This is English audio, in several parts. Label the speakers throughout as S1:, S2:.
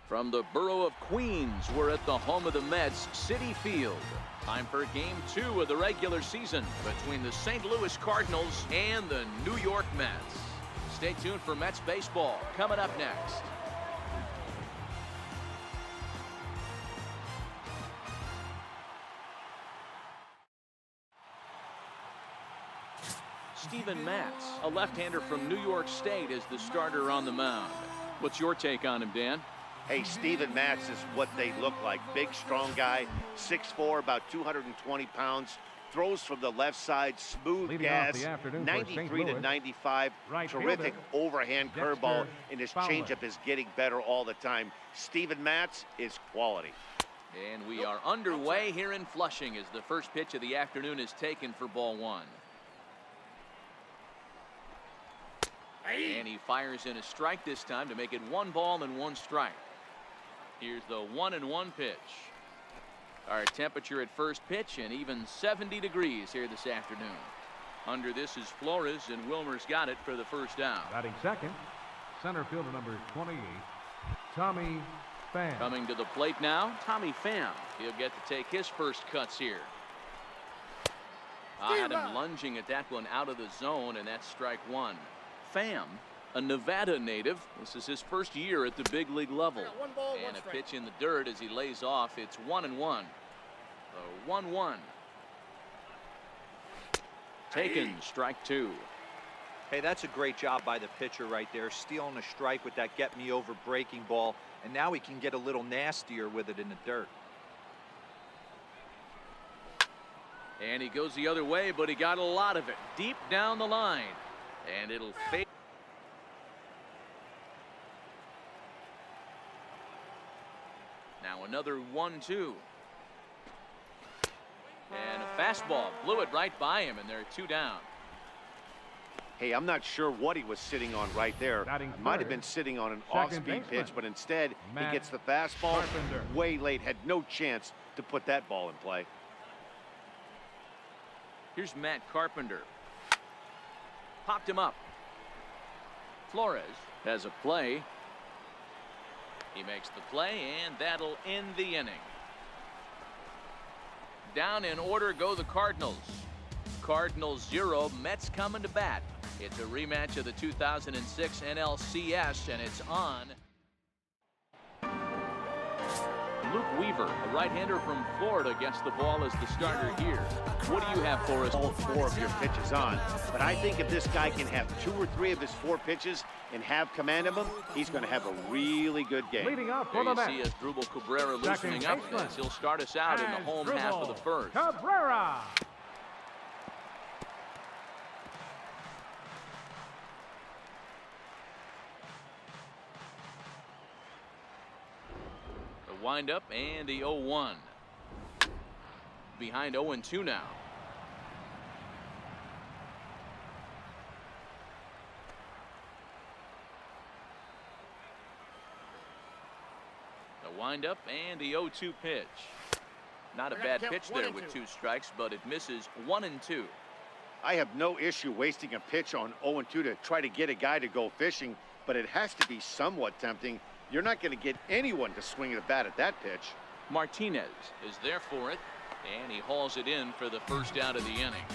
S1: From the borough of Queens, we're at the home of the Mets, Citi Field. Time for Game 2 of the regular season between the St. Louis Cardinals and the New York Mets. Stay tuned for Mets baseball coming up next. Steven Matz, a left-hander from New York State, is the starter on the mound. What's your take on him, Dan?
S2: Hey, Steven Matz is what they look like. Big, strong guy, 6'4", about 220 pounds. Throws from the left side, smooth gas, 93 to 95. Terrific overhand curveball, and his changeup is getting better all the time. Steven Matz is quality.
S1: And we are underway here in Flushing as the first pitch of the afternoon is taken for ball one. And he fires in a strike this time to make it 1 ball and 1 strike. Here's the 1-1 pitch. Our temperature at first pitch and even 70 degrees here this afternoon. Under this is Flores, and Wilmer's got it for the first down.
S3: Batting second, center fielder number 28, Tommy Pham.
S1: Coming to the plate now, Tommy Pham. He'll get to take his first cuts here. I had him lunging at that one out of the zone, and that's strike one. Pham, a Nevada native. This is his first year at the big league level. And a pitch in the dirt as he lays off. It's 1-1. The 1-1. Taken, strike two.
S4: Hey, that's a great job by the pitcher right there, stealing a strike with that get-me-over breaking ball, and now he can get a little nastier with it in the dirt.
S1: And he goes the other way, but he got a lot of it deep down the line. And it'll fade. Now another 1-2. And a fastball blew it right by him, and there are 2 down.
S2: Hey, I'm not sure what he was sitting on right there. Might have been sitting on an off-speed pitch, but instead he gets the fastball way late. Had no chance to put that ball in play.
S1: Here's Matt Carpenter. Popped him up. Flores has a play. He makes the play, and that'll end the inning. Down in order go the Cardinals. Cardinals 0, Mets coming to bat. It's a rematch of the 2006 NLCS, and it's on. Luke Weaver, a right-hander from Florida, gets the ball as the starter here. What do you have for us?
S2: All 4 of your pitches on, but I think if this guy can have 2 or 3 of his 4 pitches and have command of them, he's going to have a really good game.
S3: Leading up
S1: there
S3: for the
S1: you see Asdrubal Cabrera loosening up as he'll start us out in the home half of the first.
S3: Cabrera.
S1: Wind up and the 0-1. Behind 0-2 now. The wind up and the 0-2 pitch. Not a bad pitch there with 2 strikes, but it misses 1-2.
S2: I have no issue wasting a pitch on 0-2 to try to get a guy to go fishing, but it has to be somewhat tempting. You're not going to get anyone to swing the bat at that pitch.
S1: Martinez is there for it, and he hauls it in for the first out of the inning.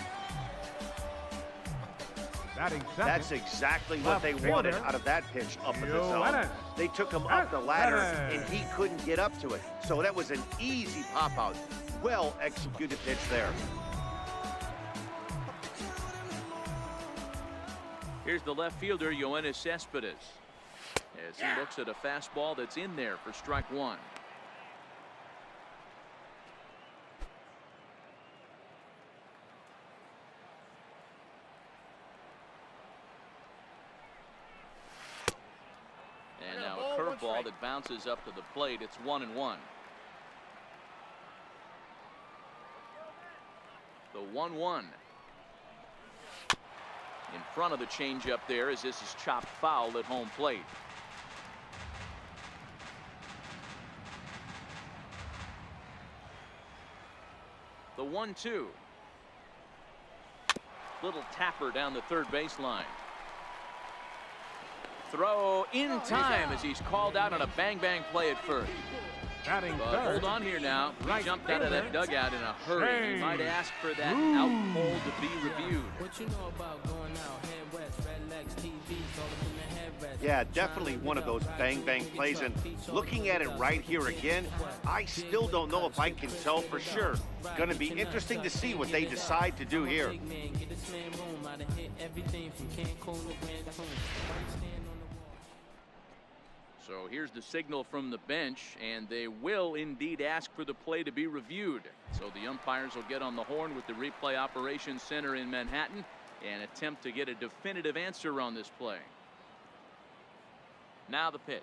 S2: That's exactly what they wanted out of that pitch up in the zone. They took him up the ladder, and he couldn't get up to it. So that was an easy pop-out. Well executed pitch there.
S1: Here's the left fielder, Yoenis Cespedes, as he looks at a fastball that's in there for strike one. And now a curveball that bounces up to the plate. It's 1-1. The 1-1. In front of the changeup there as this is chopped foul at home plate. The 1-2. Little tapper down the third baseline. throw in time as he's called out on a bang-bang play at first.
S3: Batting
S1: But
S3: third.
S1: hold on here now. He
S3: Right
S1: jumped out of that
S3: fielder.
S1: dugout in a hurry. He might ask for that out pole to be reviewed.
S5: What you know about going out, head west, red legs, TVs, all up in the headrest.
S2: Yeah, definitely one of those bang-bang plays. And looking at it right here again, I still don't know if I can tell for sure. It's going to be interesting to see what they decide to do here.
S1: So here's the signal from the bench, and they will indeed ask for the play to be reviewed. So the umpires will get on the horn with the replay operations center in Manhattan and attempt to get a definitive answer on this play. Now the pitch.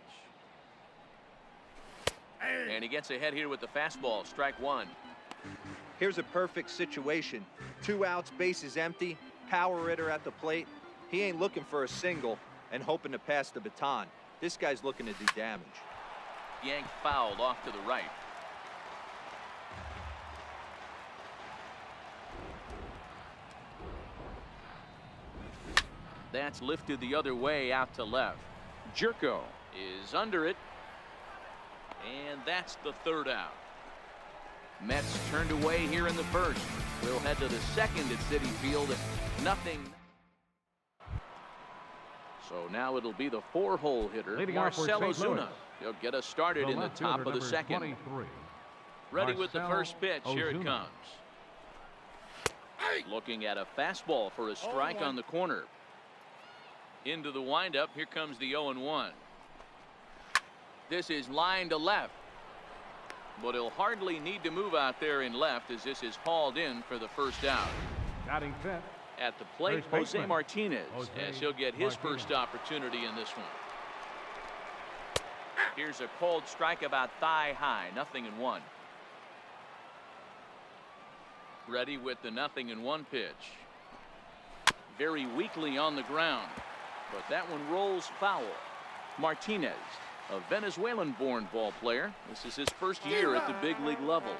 S1: And he gets ahead here with the fastball, strike one.
S4: Here's a perfect situation. 2 outs, bases empty, power hitter at the plate. He ain't looking for a single and hoping to pass the baton. This guy's looking to do damage.
S1: Yanked fouled off to the right. That's lifted the other way out to left. Jerko is under it. And that's the third out. Mets turned away here in the first. We'll head to the second at Citi Field. Nothing. So now it'll be the 4-hole hitter,
S3: Leading off for
S1: Marcell
S3: St. Louis.
S1: Ozuna. He'll get us started in the
S3: left
S1: top
S3: fielder,
S1: of the
S3: number
S1: second.
S3: 23.
S1: Ready with the
S3: Marcell
S1: first pitch. Here it
S3: Ozuna.
S1: comes. Looking at a fastball for a strike on the corner. Into the windup. Here comes the 0-1. This is line to left. But he'll hardly need to move out there in left as this is hauled in for the first out.
S3: Batting fifth.
S1: At the plate,
S3: First
S1: Jose
S3: baseman.
S1: Martinez,
S3: Jose
S1: as he'll get his
S3: Martinez.
S1: first opportunity in this one. Here's a cold strike about thigh high, 0-1. Ready with the 0-1 pitch. Very weakly on the ground, but that one rolls foul. Martinez, a Venezuelan-born ball player. This is his first year at the big league level.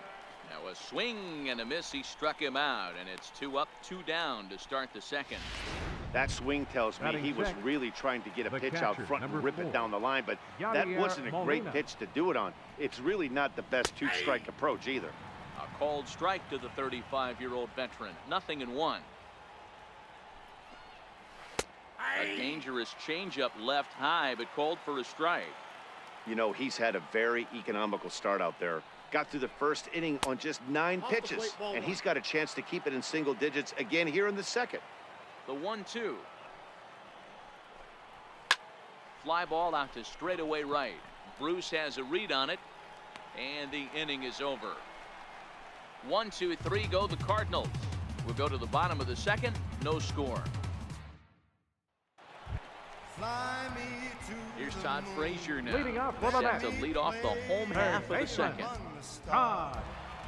S1: Now a swing and a miss. He struck him out, and it's 2 up, 2 down to start the second.
S2: That swing tells me
S3: Batting
S2: he was
S3: check.
S2: really trying to get a
S3: The
S2: pitch
S3: catcher,
S2: out front and
S3: number
S2: rip
S3: 4.
S2: it down the line, but that
S3: Yadier
S2: wasn't a great
S3: Molina.
S2: pitch to do it on. It's really not the best 2-strike approach either.
S1: A called strike to the 35-year-old veteran. 0-1. A dangerous changeup left high, but called for a strike.
S2: You know, he's had a very economical start out there. Got through the first inning on just 9 pitches, and he's got a chance to keep it in single digits again here in the second.
S1: The 1-2. Fly ball out to straightaway right. Bruce has a read on it, and the inning is over. 1, 2, 3 go the Cardinals. We'll go to the bottom of the second. No score. Here's Todd Frazier now.
S3: Leading off for the
S1: Set
S3: Mets.
S1: to lead off the home half of the
S3: baseman.
S1: second.
S3: Todd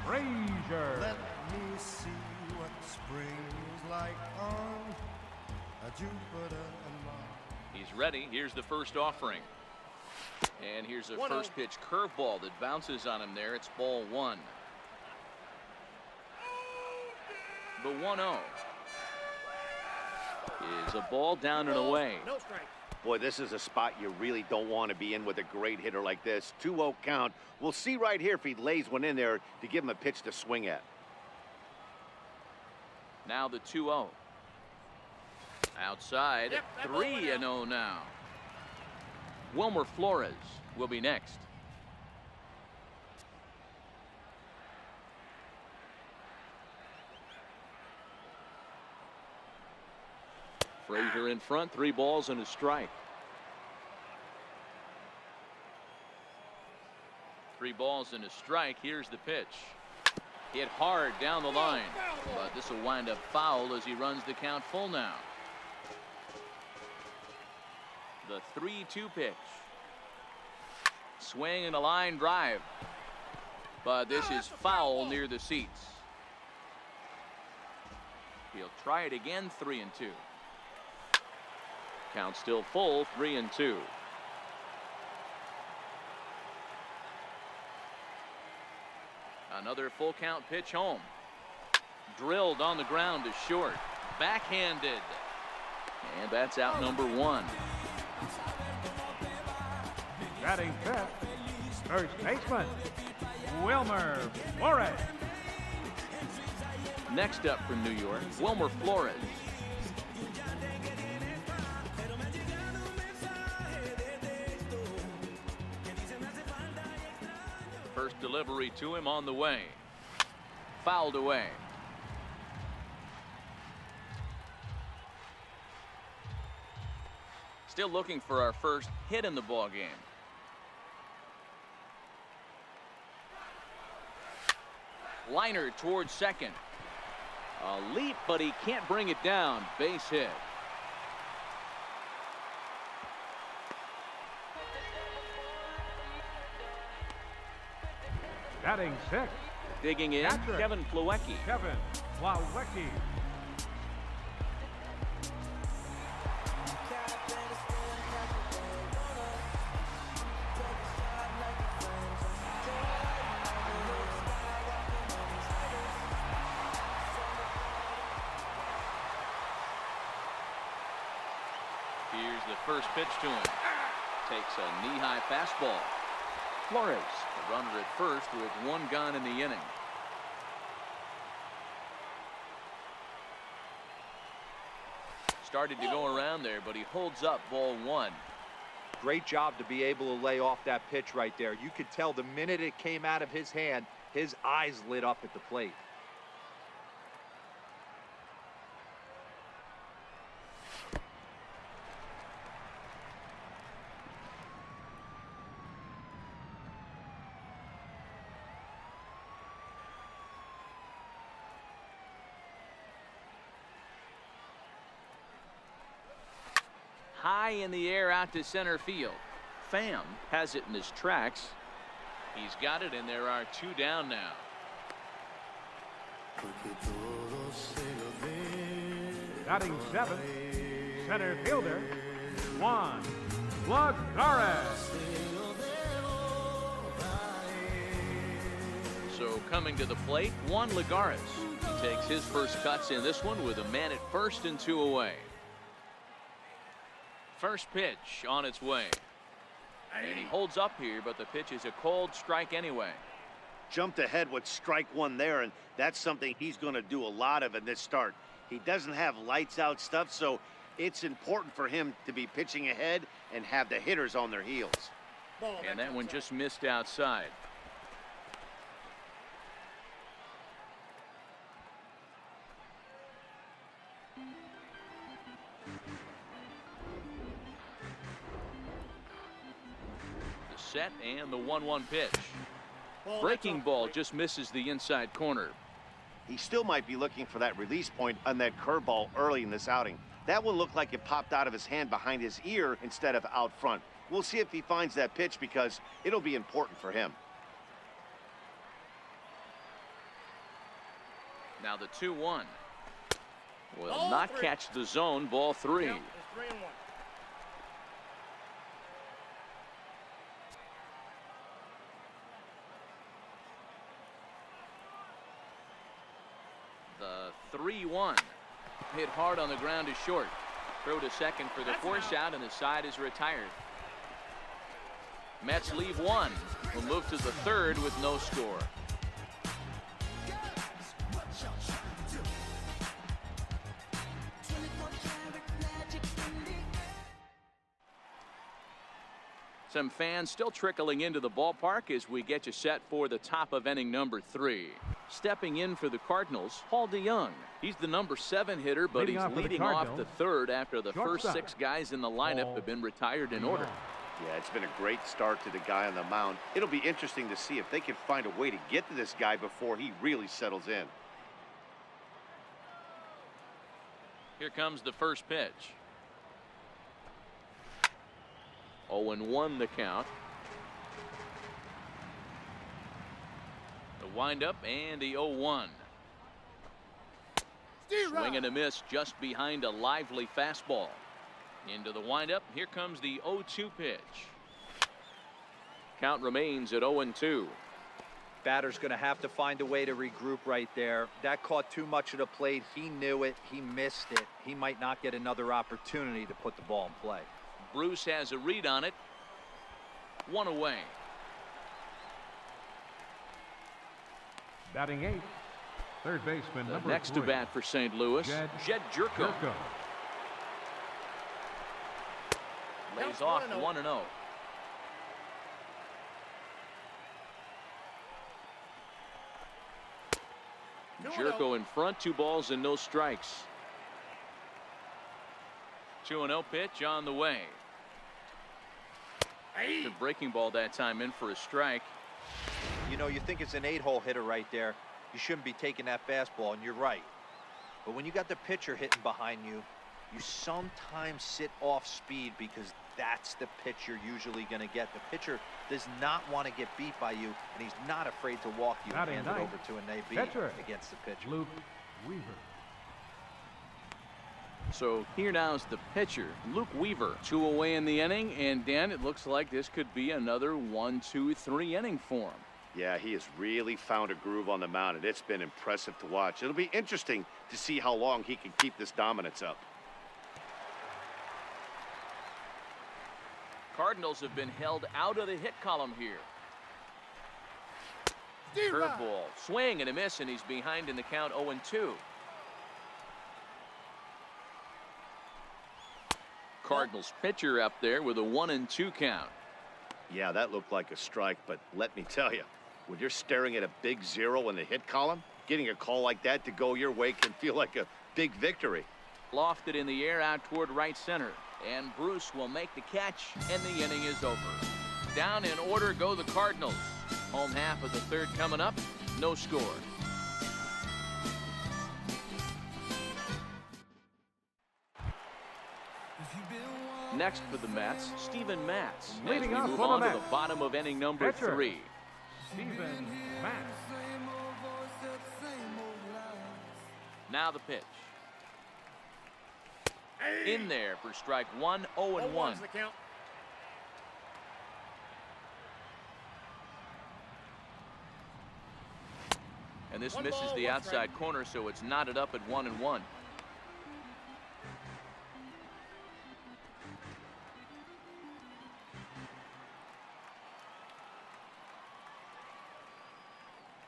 S3: Frazier.
S6: Let me see what spring is like on Jupiter and Mars.
S1: He's ready. Here's the first offering. And here's a first pitch curveball that bounces on him there. It's ball 1. The 1-0 is a ball down and away.
S2: Boy, this is a spot you really don't want to be in with a great hitter like this. 2-0 count. We'll see right here if he lays one in there to give him a pitch to swing at.
S1: Now the 2-0. Outside, 3-0 now. Wilmer Flores will be next. Frazier in front, 3 balls and a strike. 3 balls and a strike. Here's the pitch. Hit hard down the line, but this will wind up foul as he runs the count full now. The 3-2 pitch. Swing and a line drive, but this is foul near the seats. He'll try it again. 3-2. Count still full. 3-2. Another full count pitch home. Drilled on the ground to short. Backhanded. And that's out number 1.
S3: Batting fifth, first baseman, Wilmer Flores.
S1: Next up for New York, Wilmer Flores. First delivery to him on the way. Fouled away. Still looking for our first hit in the ball game. Liner towards second. A leap, but he can't bring it down. Base hit.
S3: Batting sixth,
S1: Digging in,
S3: Catcher.
S1: Kevin Plawecki.
S3: Kevin Plawecki.
S1: Here's the first pitch to him. Takes a knee-high fastball. Flores, the runner at first with one gone in the inning. Started to go around there, but he holds up ball one.
S4: Great job to be able to lay off that pitch right there. You could tell the minute it came out of his hand, his eyes lit up at the plate.
S1: High in the air out to center field. Pham has it in his tracks. He's got it, and there are two down now.
S3: Batting seventh, center fielder, Juan Lagares.
S1: So coming to the plate, Juan Lagares. He takes his first cuts in this one with a man at first and two away. First pitch on its way. And he holds up here, but the pitch is a cold strike anyway.
S2: Jumped ahead with strike one there, and that's something he's going to do a lot of in this start. He doesn't have lights out stuff, so it's important for him to be pitching ahead and have the hitters on their heels.
S1: And that one just missed outside. Set and the 1-1 pitch. Breaking ball just misses the inside corner.
S2: He still might be looking for that release point on that curveball early in this outing. That one looked like it popped out of his hand behind his ear instead of out front. We'll see if he finds that pitch because it'll be important for him.
S1: Now the 2-1 will not catch the zone. Ball three.
S7: Yep, it's 3-1.
S1: The 3-1 hit hard on the ground is short. Throw to second for the force out, and the side is retired. Mets leave one. Will move to the third with no score. Some fans still trickling into the ballpark as we get you set for the top of inning number 3. Stepping in for the Cardinals, Paul DeYoung. He's the number 7 hitter, but he's leading off the third after the first 6 guys in the lineup have been retired in order.
S2: Yeah, it's been a great start to the guy on the mound. It'll be interesting to see if they can find a way to get to this guy before he really settles in.
S1: Here comes the first pitch. 0-1 the count. The windup and the 0-1. Swing and a miss just behind a lively fastball. Into the windup. Here comes the 0-2 pitch. Count remains at 0-2.
S4: Batter's going to have to find a way to regroup right there. That caught too much of the plate. He knew it. He missed it. He might not get another opportunity to put the ball in play.
S1: Bruce has a read on it. One away.
S3: Batting eighth, third baseman
S1: The
S3: number
S1: next
S3: 3.
S1: to bat for St. Louis, Jed Jerko. Lays off 1-0. Jerko in front, 2 balls and no strikes. 2-0 pitch on the way. The breaking ball that time in for a strike.
S4: You know, you think it's an 8-hole hitter right there. You shouldn't be taking that fastball, and you're right. But when you got the pitcher hitting behind you, you sometimes sit off speed because that's the pitch you're usually going to get. The pitcher does not want to get beat by you, and he's not afraid to walk you and hand it over to an AB against the pitcher.
S3: Luke Weaver.
S1: So here now is the pitcher, Luke Weaver. 2 away in the inning, and Dan, it looks like this could be another 1, 2, 3 inning for him.
S2: Yeah, he has really found a groove on the mound, and it's been impressive to watch. It'll be interesting to see how long he can keep this dominance up.
S1: Cardinals have been held out of the hit column here. Curveball, swing and a miss, and he's behind in the count 0-2. Cardinals pitcher up there with a 1-2 count.
S2: Yeah, that looked like a strike, but let me tell you, when you're staring at a big 0 in the hit column, getting a call like that to go your way can feel like a big victory.
S1: Lofted in the air out toward right center, and Bruce will make the catch, and the inning is over. Down in order go the Cardinals. Home half of the third coming up, no score. Next for the Mets, Steven Matz. As we move on to the bottom of inning number 3.
S3: Steven Matz.
S1: Now the pitch. In there for strike 1, 0-1. And this misses the outside corner, so it's knotted up at 1-1.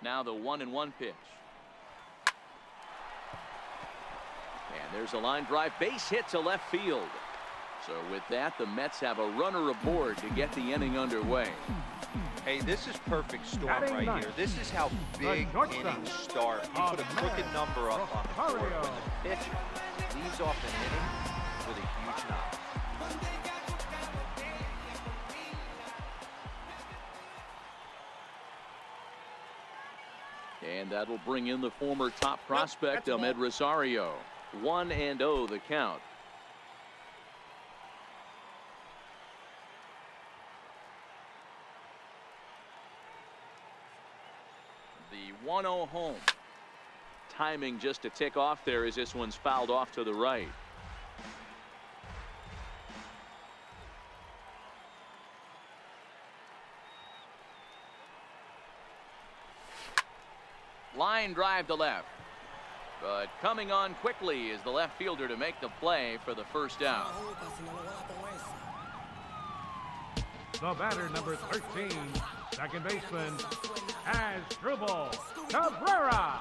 S1: Now the 1-1 pitch. And there's a line drive, base hit to left field. So with that, the Mets have a runner aboard to get the inning underway.
S4: Hey, this is perfect storm right here. This is how big innings start. You put a crooked number up on the board when the pitcher leads off an inning with a huge knock.
S1: And that will bring in the former top prospect, Ahmed Rosario. 1-0 the count. The 1-0 home. Timing just to tick off there as this one's fouled off to the right. Line drive to left. But coming on quickly is the left fielder to make the play for the first out.
S3: The batter, number 13, second baseman, Asdrubal Cabrera.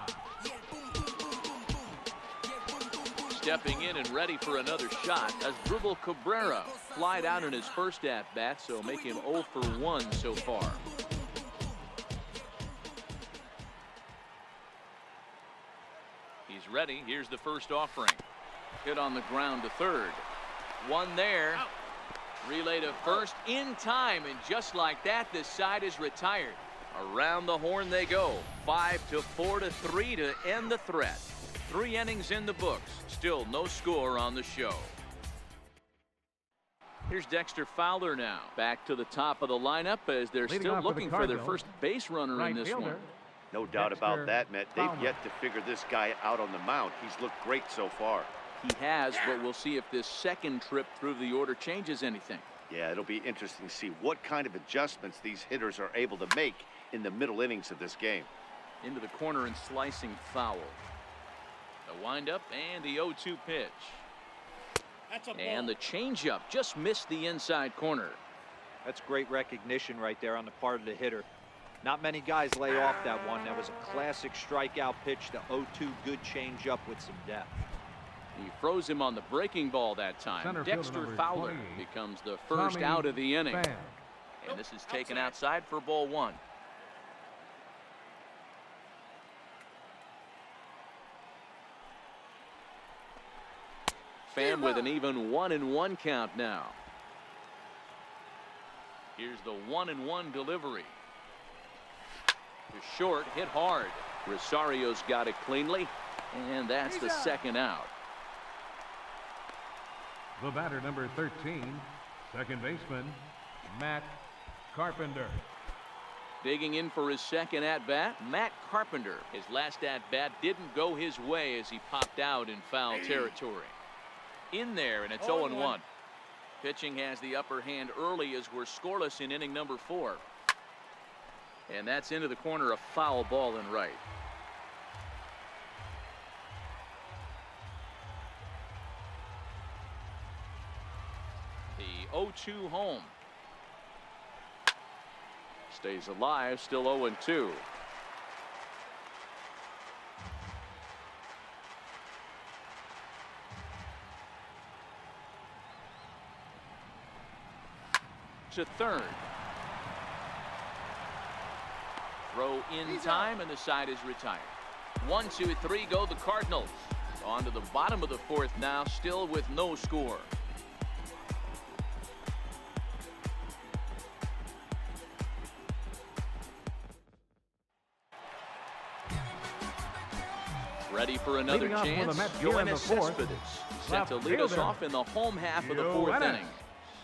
S1: Stepping in and ready for another shot, Asdrubal Cabrera flied out in his first at-bat, so make him 0 for 1 so far. He's ready. Here's the first offering. Hit on the ground to third. One there. Relay to first in time, and just like that, this side is retired. Around the horn they go. 5-4-3 to end the threat. 3 innings in the books. Still no score on the show. Here's Dexter Fowler now. Back to the top of the lineup as they're still looking for their first base runner in this one.
S2: No doubt about that, Matt. They've yet to figure this guy out on the mound. He's looked great so far.
S1: He has, but we'll see if this second trip through the order changes anything.
S2: Yeah, it'll be interesting to see what kind of adjustments these hitters are able to make in the middle innings of this game.
S1: Into the corner and slicing foul. The windup and the 0-2 pitch. And the changeup just missed the inside corner.
S4: That's great recognition right there on the part of the hitter. Not many guys lay off that one. That was a classic strikeout pitch, the 0-2 good changeup with some depth.
S1: He froze him on the breaking ball that time.
S3: Center
S1: Dexter
S3: fielder
S1: Fowler becomes the first out of the inning.
S3: Pham.
S1: And this is taken outside for ball one. Pham with an even 1-1 count now. Here's the 1-1 delivery. To short, hit hard. Rosario's got it cleanly, and that's the second out.
S3: The batter, number 13, second baseman, Matt Carpenter.
S1: Digging in for his second at-bat, Matt Carpenter. His last at-bat didn't go his way as he popped out in foul territory. In there, and it's 0-1. Pitching has the upper hand early as we're scoreless in inning number 4. And that's into the corner, a foul ball and right. The 0-2 home. Stays alive, still 0-2. To third. Throw in time, and the side is retired. 1, 2, 3 go the Cardinals. On to the bottom of the 4th now, still with no score. Ready for another chance. Yoenis Cespedes set to lead us off in the home half of the 4th inning.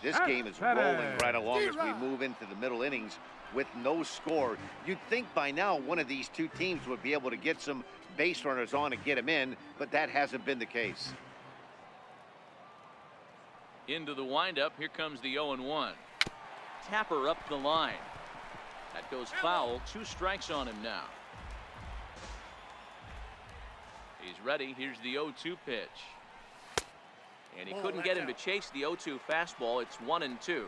S2: This game is rolling right along as we move into the middle innings with no score. You'd think by now one of these two teams would be able to get some base runners on and get them in, but that hasn't been the case.
S1: Into the windup, here comes the 0-1. Tapper up the line. That goes foul. 2 strikes on him now. He's ready. Here's the 0-2 pitch. And he couldn't get him to chase the 0-2 fastball. It's 1-2.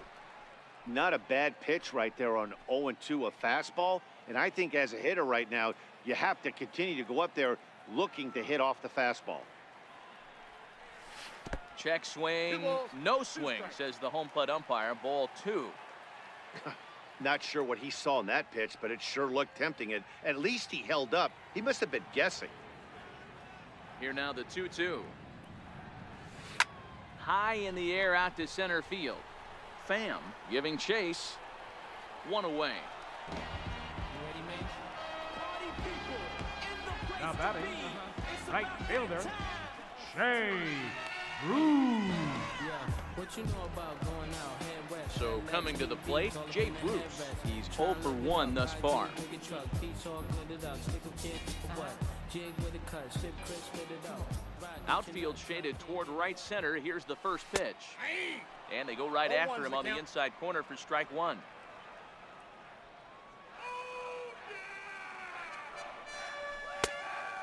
S2: Not a bad pitch right there on 0-2, a fastball. And I think as a hitter right now, you have to continue to go up there looking to hit off the fastball.
S1: Check swing, no swing, says the home plate umpire. Ball 2.
S2: Not sure what he saw in that pitch, but it sure looked tempting. And at least he held up. He must have been guessing.
S1: Here now the 2-2. High in the air out to center field. Pham giving chase. 1 away.
S3: Now batting, right fielder, Shea Bruce.
S1: So coming to the plate, Jay Bruce. He's 0 for 1 thus far. Outfield shaded toward right center. Here's the first pitch. And they go right after him on the inside corner for strike 1.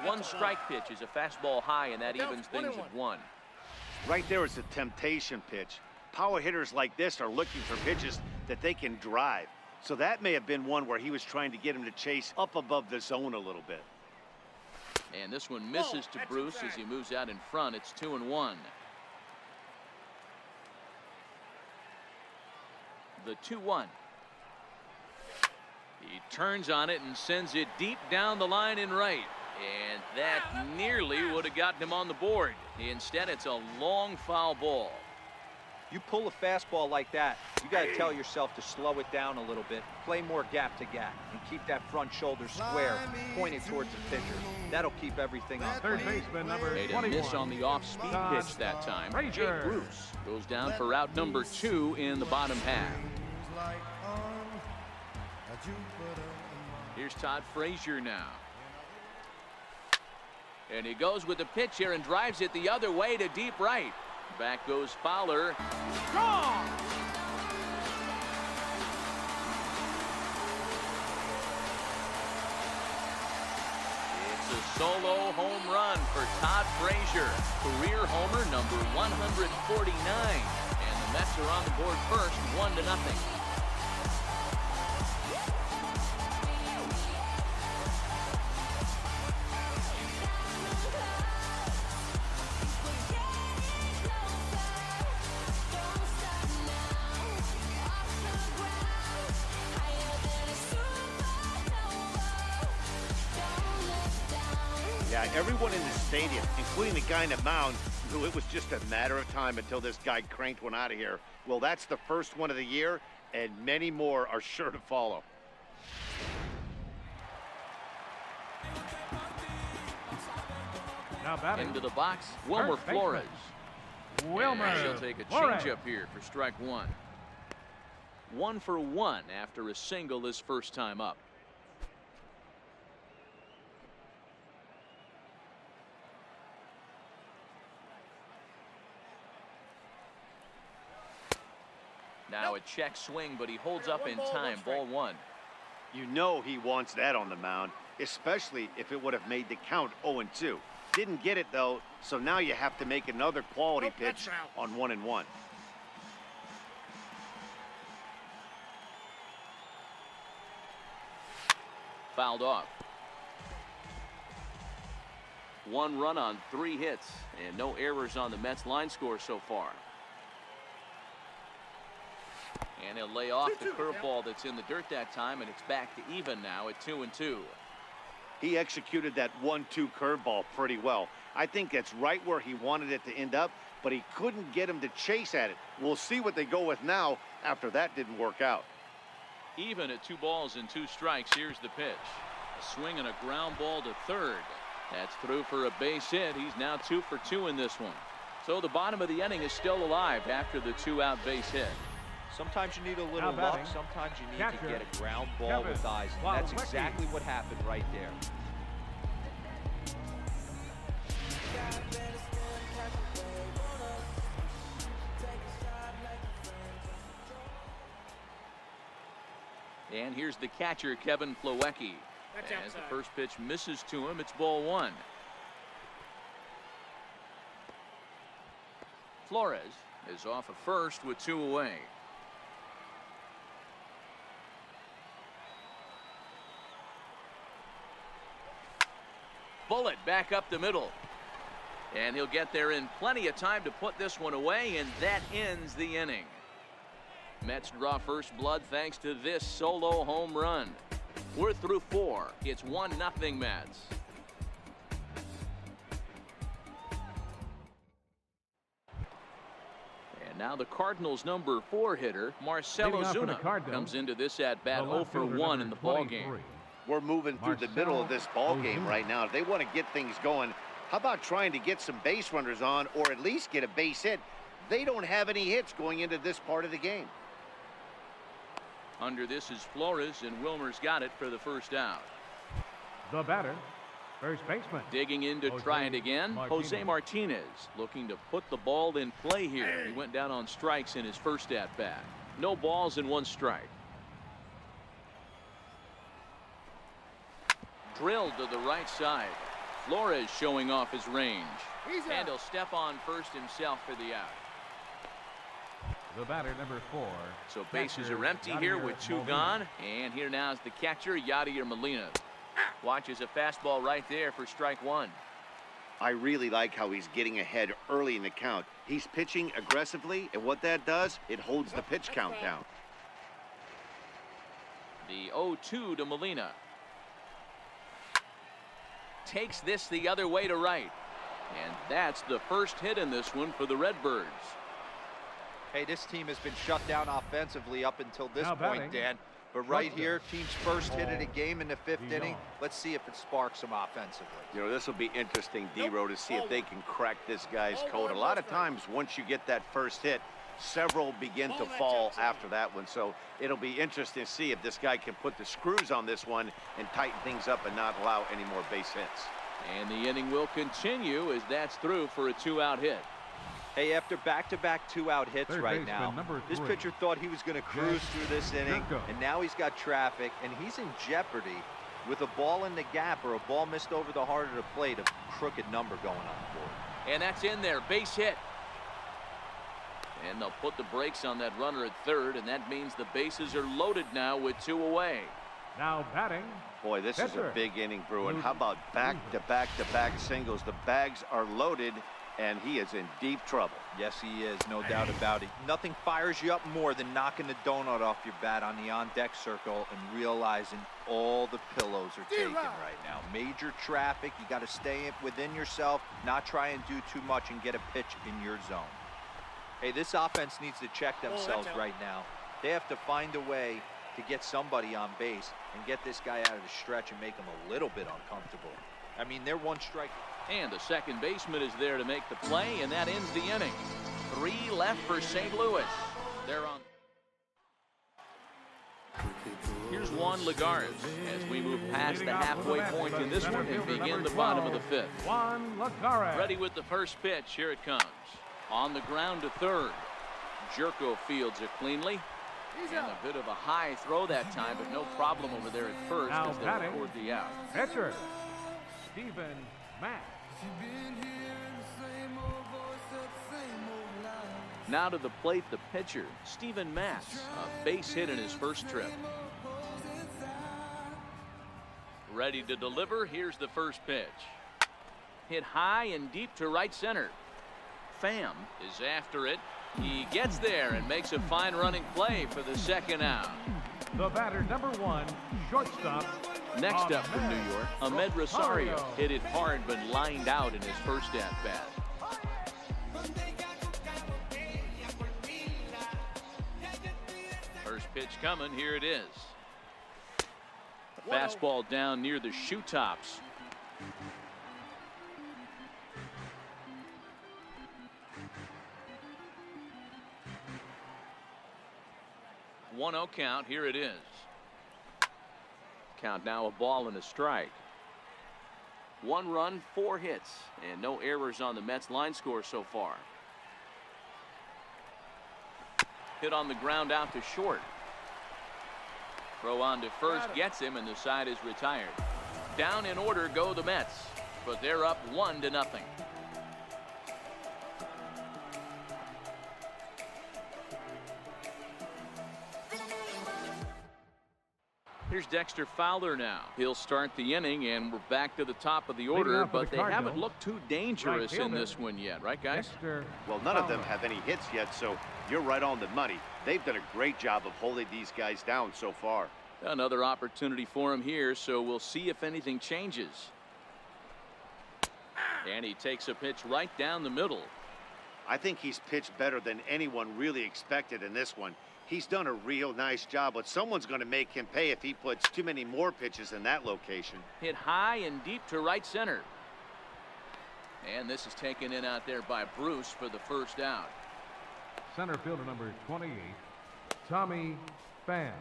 S1: One strike pitch is a fastball high, and that evens things at 1.
S2: Right there is a temptation pitch. Power hitters like this are looking for pitches that they can drive. So that may have been one where he was trying to get him to chase up above the zone a little bit.
S1: And this one misses to Bruce as he moves out in front. It's 2-1. The 2-1. He turns on it and sends it deep down the line in right. And that nearly would have gotten him on the board. Instead, it's a long foul ball.
S4: You pull a fastball like that, you got to tell yourself to slow it down a little bit, play more gap to gap, and keep that front shoulder square, pointed towards the pitcher. That'll keep everything on.
S3: Third baseman number
S1: Made a
S3: 21.
S1: miss on the off-speed pitch that time.
S3: Frazier.
S1: Jay Bruce goes down for out number 2 in the bottom half. Here's Todd Frazier now. And he goes with the pitch here and drives it the other way to deep right. Back goes Fowler. Strong! It's a solo home run for Todd Frazier. Career homer number 149. And the Mets are on the board first, 1-0.
S2: Yeah, everyone in the stadium, including the guy in the mound, knew it was just a matter of time until this guy cranked one out of here. Well, that's the first one of the year, and many more are sure to follow.
S3: Now batting.
S1: Into the box, Wilmer Flores.
S3: Wilmer
S1: She'll take a
S3: Flores.
S1: changeup here for strike one. 1 for 1 after a single his first time up. Now a check swing, but he holds up in time. Ball 1.
S2: You know he wants that on the mound, especially if it would have made the count 0-2. Didn't get it, though, so now you have to make another quality pitch on 1-1.
S1: Fouled off. 1 run on 3 hits, and no errors on the Mets line score so far. And he'll lay off the curveball that's in the dirt that time, and it's back to even now at 2-2.
S2: He executed that 1-2 curveball pretty well. I think that's right where he wanted it to end up, but he couldn't get him to chase at it. We'll see what they go with now after that didn't work out.
S1: Even at 2 balls and 2 strikes. Here's the pitch. A swing and a ground ball to third. That's through for a base hit. He's now 2 for 2 in this one. So the bottom of the inning is still alive after the 2-out base hit.
S4: Sometimes you need a little luck. Sometimes you need to get a ground ball with eyes. And that's exactly what happened right there.
S1: And here's the catcher, Kevin Plawecki. As the first pitch misses to him, it's ball 1. Flores is off of first with 2 away. Bullet back up the middle. And he'll get there in plenty of time to put this one away, and that ends the inning. Mets draw first blood thanks to this solo home run. We're through 4. It's 1-0 Mets. And now the Cardinals' number 4 hitter, Marcell Ozuna, comes into this at bat 0 for 1 in the ball game.
S2: We're moving through the middle of this ball game right now. If they want to get things going, how about trying to get some base runners on or at least get a base hit? They don't have any hits going into this part of the game.
S1: Under this is Flores, and Wilmer's got it for the first out.
S3: The batter, first baseman.
S1: Digging in to try it again, Jose Martinez, looking to put the ball in play here. He went down on strikes in his first at bat. No balls and 1 strike. Drilled to the right side. Flores showing off his range. And he'll step on first himself for the out.
S3: The batter, number 4.
S1: So bases are empty here with 2 gone. And here now is the catcher, Yadier Molina. Watches a fastball right there for strike 1.
S2: I really like how he's getting ahead early in the count. He's pitching aggressively, and what that does, it holds the pitch count down.
S1: The 0-2 to Molina. Takes this the other way to right. And that's the first hit in this one for the Redbirds.
S4: Hey, this team has been shut down offensively up until this point, Dan. But right here, team's first hit of the game in the 5th inning. Let's see if it sparks them offensively.
S2: You know, this will be interesting, D-Row, to see if they can crack this guy's code. A lot of times, once you get that first hit, several begin to fall after that one. So it'll be interesting to see if this guy can put the screws on this one and tighten things up and not allow any more base hits.
S1: And the inning will continue as that's through for a 2-out hit.
S4: Hey, after back-to-back 2-out hits right now, this pitcher thought he was going to cruise through this inning, and now he's got traffic, and he's in jeopardy with a ball in the gap or a ball missed over the heart of the plate, a crooked number going on the board.
S1: And that's in there, base hit. And they'll put the brakes on that runner at third, and that means the bases are loaded now with 2 away.
S3: Now batting.
S2: Boy, this is a big inning, Bruin. How about back-to-back-to-back singles? The bags are loaded, and he is in deep trouble.
S4: Yes, he is, no doubt about it. Nothing fires you up more than knocking the donut off your bat on the on-deck circle and realizing all the pillows are taken right now. Major traffic, you got to stay within yourself, not try and do too much and get a pitch in your zone. Hey, this offense needs to check themselves right now. They have to find a way to get somebody on base and get this guy out of the stretch and make him a little bit uncomfortable. I mean, they're one strike.
S1: And the second baseman is there to make the play, and that ends the inning. 3 left for St. Louis. They're on. Here's Juan Lagares as we move past the halfway point in this one and begin the bottom of the 5th.
S3: Juan Lagares.
S1: Ready with the first pitch. Here it comes. On the ground to third. Jerko fields it cleanly. And a bit of a high throw that time, but no problem over there at first
S3: Now
S1: as they
S3: batting,
S1: record the out.
S3: Pitcher, Stephen Mack.
S1: Now to the plate, the pitcher, Stephen Mack. A base hit in his first trip. Ready to deliver. Here's the first pitch. Hit high and deep to right center. Pham is after it. He gets there and makes a fine running play for the second out.
S3: The batter, number 1, shortstop.
S1: Next up from New York, Ahmed Rosario hit it hard but lined out in his first at-bat. First pitch coming. Here it is. Fastball down near the shoe tops. One 0 count. Here it is. Count now a ball and a strike. 1 run, 4 hits, and no errors on the Mets line score so far. Hit on the ground out to short. Throw on to first gets him, and the side is retired. Down in order go the Mets, but they're up 1-0. Here's Dexter Fowler now. He'll start the inning, and we're back to the top of the order, but they haven't looked too dangerous in this one yet, right, guys?
S2: Well, none of them have any hits yet, so you're right on the money. They've done a great job of holding these guys down so far.
S1: Another opportunity for him here, so we'll see if anything changes. And he takes a pitch right down the middle.
S2: I think he's pitched better than anyone really expected in this one. He's done a real nice job, but someone's going to make him pay if he puts too many more pitches in that location.
S1: Hit high and deep to right center. And this is taken in out there by Bruce for the first out.
S3: Center fielder number 28, Tommy Pham.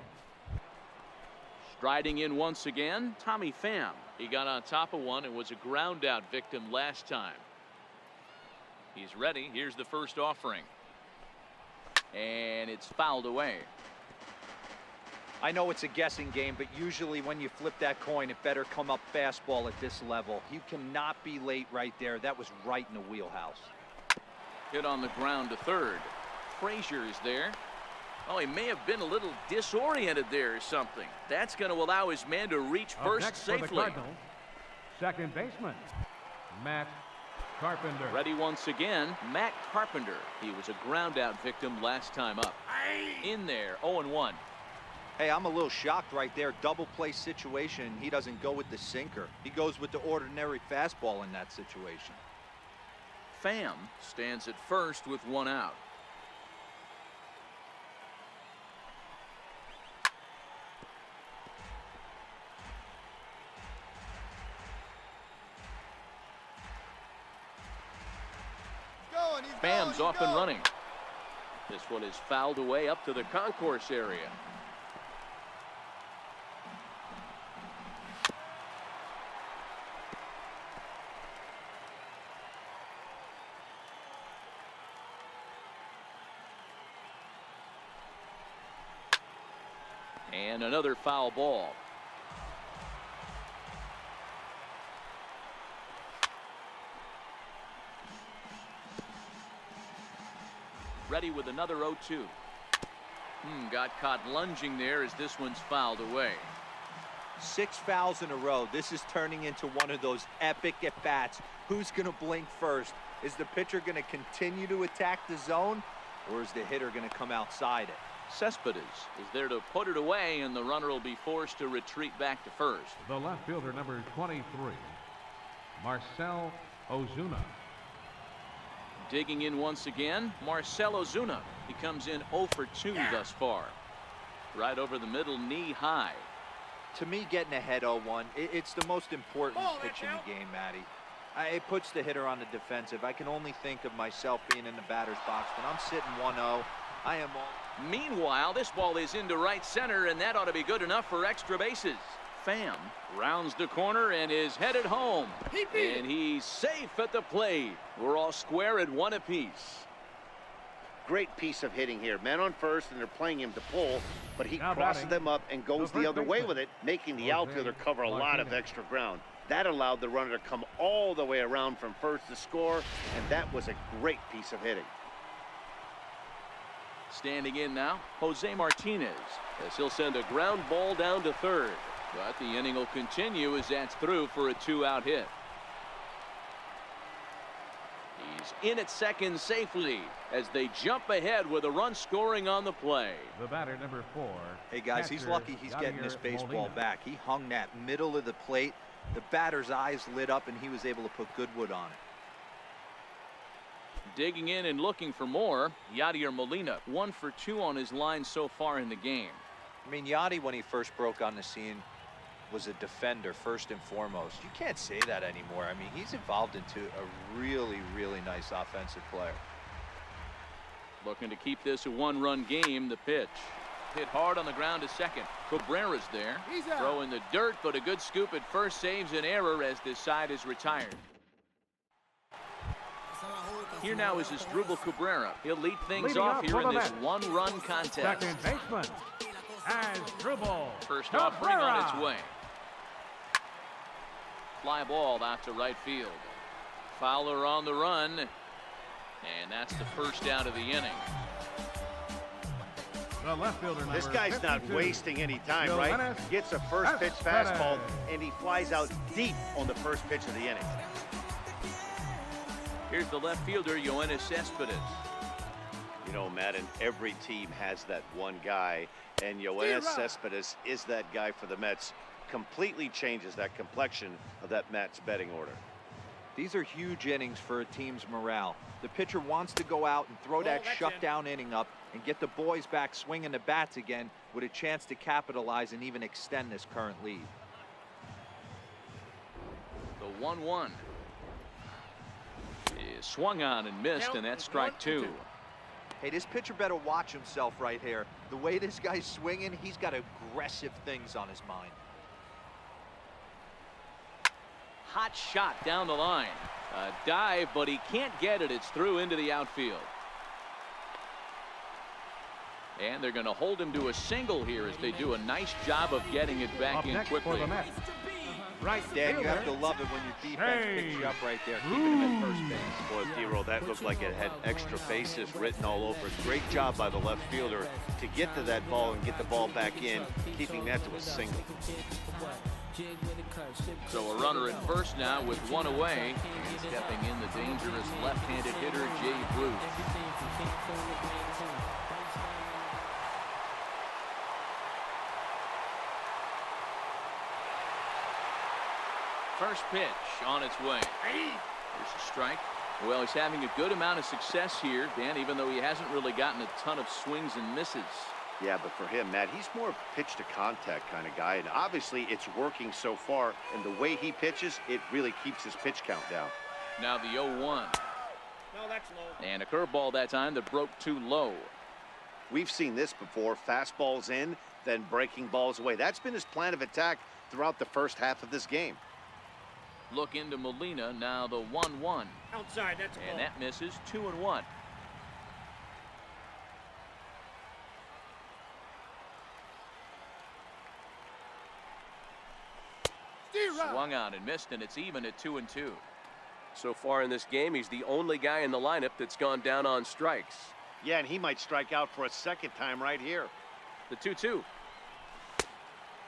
S1: Striding in once again, Tommy Pham. He got on top of one and was a ground out victim last time. He's ready. Here's the first offering. And it's fouled away.
S4: I know it's a guessing game, but usually when you flip that coin, it better come up fastball at this level. You cannot be late right there. That was right in the wheelhouse.
S1: Hit on the ground to third. Frazier is there. Oh, he may have been a little disoriented there or something. That's going to allow his man to reach first safely.
S3: For the Cardinals, second baseman, Matt Carpenter.
S1: Ready once again, Matt Carpenter. He was a ground out victim last time up. In there, 0-1.
S4: Hey, I'm a little shocked right there. Double play situation. He doesn't go with the sinker. He goes with the ordinary fastball in that situation.
S1: Pham stands at first with 1 out. Pham's off and running. This one is fouled away up to the concourse area. And another foul ball. Ready with another 0-2. Got caught lunging there as this one's fouled away.
S4: 6 fouls in a row. This is turning into one of those epic at-bats. Who's going to blink first? Is the pitcher going to continue to attack the zone, or is the hitter going to come outside it?
S1: Cespedes is there to put it away, and the runner will be forced to retreat back to first.
S3: The left fielder, number 23, Marcell Ozuna.
S1: Digging in once again, Marcell Ozuna. He comes in 0 for 2 thus far. Right over the middle, knee high.
S4: To me, getting ahead 0-1, it's the most important pitch in the game, Matty. It puts the hitter on the defensive. I can only think of myself being in the batter's box. When I'm sitting 1-0, I am all...
S1: Meanwhile, this ball is into right center, and that ought to be good enough for extra bases. Pham rounds the corner and is headed home. And he's safe at the plate. We're all square at 1 apiece.
S2: Great piece of hitting here. Men on first, and they're playing him to pull, but he
S3: Now
S2: crosses
S3: batting.
S2: them up and goes the other way with it, making the outfielder cover a lot of
S3: Martinez.
S2: extra ground. That allowed the runner to come all the way around from first to score, and that was a great piece of hitting.
S1: Standing in now, Jose Martinez, as he'll send a ground ball down to third. But the inning will continue as that's through for a 2-out hit. He's in at second safely as they jump ahead with a run scoring on the play.
S3: The batter, number 4.
S4: Hey, guys, he's
S3: catcher,
S4: lucky he's getting this
S3: Yadier
S4: baseball
S3: Molina.
S4: back. He hung that middle of the plate. The batter's eyes lit up, and he was able to put good wood on it.
S1: Digging in and looking for more, Yadier Molina, 1 for 2 on his line so far in the game.
S4: I mean, Yachty, when he first broke on the scene, was a defender first and foremost. You can't say that anymore. I mean, he's evolved into a really, really nice offensive player.
S1: Looking to keep this a 1-run game. The pitch hit hard on the ground to second. Cabrera's there. Throw in the dirt, but a good scoop at first saves an error as this side is retired. Here now is Asdrubal Cabrera. He'll lead things
S3: Leading
S1: off
S3: up
S1: here
S3: for
S1: in
S3: the
S1: this
S3: net.
S1: 1-run contest.
S3: Second baseman, Asdrubal
S1: First offering on its way. Fly ball out to right field. Fowler on the run, and that's the first out of the inning.
S3: The left fielder, number
S2: This guy's not
S3: 52,
S2: wasting any time,
S3: Johannes
S2: right? Gets a first pitch
S3: Cespedes.
S2: fastball, and he flies out deep on the first pitch of the inning.
S1: Here's the left fielder, Yoenis Cespedes.
S2: You know, Madden, every team has that one guy, and Yoenis Cespedes is that guy for the Mets. Completely changes that complexion of that Mets betting order.
S4: These are huge innings for a team's morale. The pitcher wants to go out and throw that shutdown inning up and get the boys back swinging the bats again with a chance to capitalize and even extend this current lead.
S1: The 1-1 is swung on and missed, and that's strike 2.
S4: Hey, this pitcher better watch himself right here. The way this guy's swinging, he's got aggressive things on his mind.
S1: Hot shot down the line. A dive, but he can't get it. It's through into the outfield. And they're going to hold him to a single here as they do a nice job of getting it back
S3: Up
S1: in
S3: next
S1: quickly.
S3: for the Mets, right
S4: Dan, you have to
S3: fielder,
S4: love it when your defense picks you
S3: Hey.
S4: up right there, keeping him at first base.
S2: Boy, D-Roll, that looked like it had extra bases written all over it. Great job by the left fielder to get to that ball and get the ball back in, keeping that to a single.
S1: So a runner at first now with 1 away. And stepping in the dangerous left-handed hitter, Jay Bruce. First pitch on its way. Here's a strike. Well, he's having a good amount of success here, Dan, even though he hasn't really gotten a ton of swings and misses.
S2: Yeah, but for him, Matt, he's more pitch to contact kind of guy, and obviously it's working so far, and the way he pitches, it really keeps his pitch count down.
S1: Now the 0-1.
S7: No, that's low.
S1: And a curveball that time that broke too low.
S2: We've seen this before, fastballs in, then breaking balls away. That's been his plan of attack throughout the first half of this game.
S1: Look into Molina, now the 1-1.
S7: Outside, that's a ball.
S1: And that misses. 2-1. Swung on and missed, and it's even at 2-2.
S8: So far in this game, he's the only guy in the lineup that's gone down on strikes.
S2: Yeah, and he might strike out for a second time right here.
S1: The 2-2.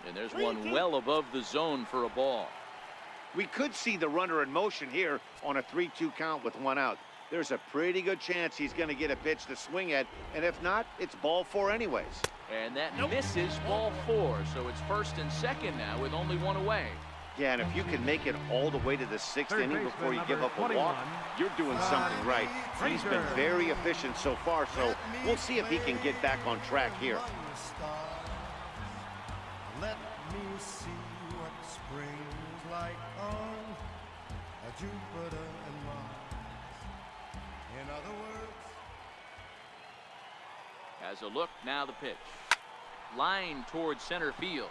S1: And there's one well above the zone for a ball.
S2: We could see the runner in motion here on a 3-2 count with one out. There's a pretty good chance he's going to get a pitch to swing at, and if not, it's ball 4 anyways.
S1: And that misses, ball 4. So it's first and second now with only one away.
S2: Yeah, and if you can make it all the way to the 6th inning before you give up a walk, you're doing something right. He's been very efficient so far, so we'll see if he can get back on track here.
S6: Let me see what spring is like on Jupiter and Mars. In other words,
S1: As a look, now the pitch. Line towards center field.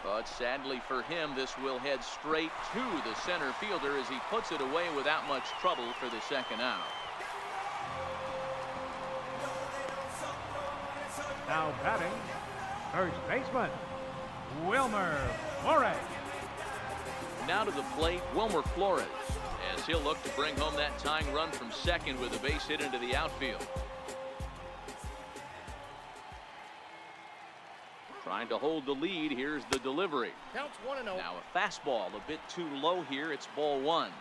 S1: But sadly for him, this will head straight to the center fielder as he puts it away without much trouble for the second out.
S3: Now batting, first baseman, Wilmer Flores.
S1: Now to the plate, Wilmer Flores, as he'll look to bring home that tying run from second with a base hit into the outfield. Trying to hold the lead. Here's the delivery.
S7: Counts 1-0.
S1: Now a fastball a bit too low here. It's ball 1.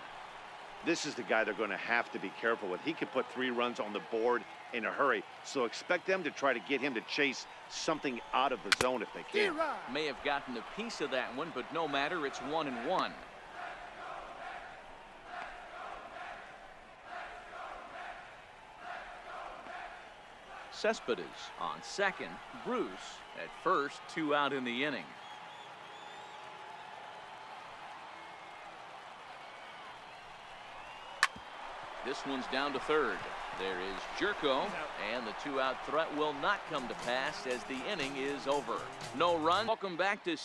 S2: This is the guy they're going to have to be careful with. He could put 3 runs on the board in a hurry, so expect them to try to get him to chase something out of the zone if they can.
S1: May have gotten a piece of that one, but no matter. It's 1-1. Cespedes on second. Bruce at first. 2 out in the inning. This one's down to third. There is Jerko, and the 2-out threat will not come to pass as the inning is over. No run. Welcome back to